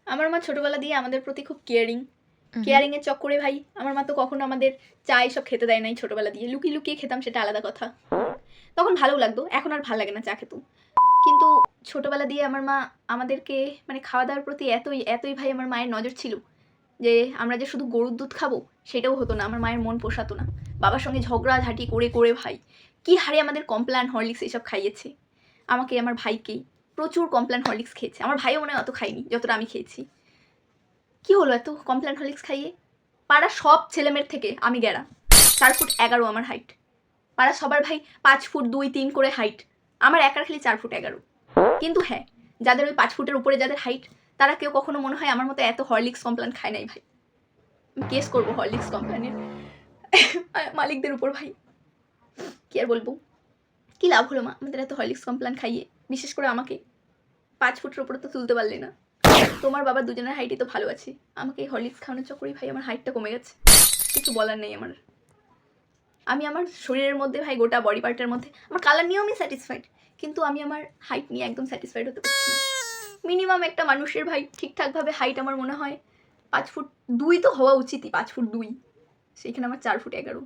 আমার মা ছোটবেলা দিয়ে আমাদের প্রতি খুব কেয়ারিং। হুম। কেয়ারিংয়ের চক্করে ভাই আমার মা তো কখনো আমাদের চা এসব খেতে দেয় নাই ছোটবেলা দিয়ে। লুকিয়ে, লুকিয়ে খেতাম সেটা আলাদা কথা। তখন ভালোও লাগতো। এখন আর ভাল লাগে না চা খেতেও। কিন্তু ছোটবেলা দিয়ে আমার মা আমাদেরকে মানে খাওয়া-দাওয়ার প্রতি এতই ভাই আমার মায়ের নজর ছিল যে আমরা যে শুধু গরুর দুধ খাবো সেটাও হতো না। আমার মায়ের মন পোষাতো না। বাবার সঙ্গে ঝগড়াঝাঁটি করে ভাই কি হারে আমাদের কমপ্লান, হরলিক্স এসব খাইয়েছে। আমাকে, আমার ভাইকেই প্রচুর কমপ্লান, হরলিক্স খেয়েছে। আমার ভাইও মনে হয় অত খায়নি যতটা আমি খেয়েছি। কি হলো এত কমপ্লান, হরলিক্স খাইয়ে? পাড়ার সব ছেলেমেয়ের থেকে আমি গেরা। 4 ফুট 11 আমার হাইট। পাড়ার সবার ভাই 5 ফুট 2-3 করে হাইট। আমার একার খালি 4 ফুট 11। কিন্তু হ্যাঁ, যাদের ওই 5 ফুটের উপরে যাদের হাইট তারা কেউ কখনো মনে হয় আমার মতো এত হরলিক্স কমপ্লান খায় নাই ভাই। আমি কেস করবো হরলিক্স কমপ্লানের মালিকদের উপর ভাই। কি আর বলবো? কি লাভ হলো মা আমাদের এত হরলিক্স কমপ্লান খাইয়ে? বিশেষ করে আমাকে 5 ফুটের উপরে তো তুলতে পারলে না। তোমার বাবা দুজনের হাইটই তো ভালো আছে। আমাকে এই হরলিক্স খাওয়ানোর চক্করেই ভাই আমার হাইটটা কমে গেছে। কিছু বলার নেই আমার। আমি আমার শরীরের মধ্যে ভাই গোটা বডি পার্টের মধ্যে আমার কালার নিয়েও আমি স্যাটিসফাইড, কিন্তু আমি আমার হাইট নিয়ে একদম স্যাটিসফাইড হতে পারছি না। মিনিমাম একটা মানুষের ভাই ঠিকঠাকভাবে হাইট আমার মনে হয় 5 ফুট 2 তো হওয়া উচিতই, 5 ফুট 2। সেইখানে আমার 4 ফুট 11।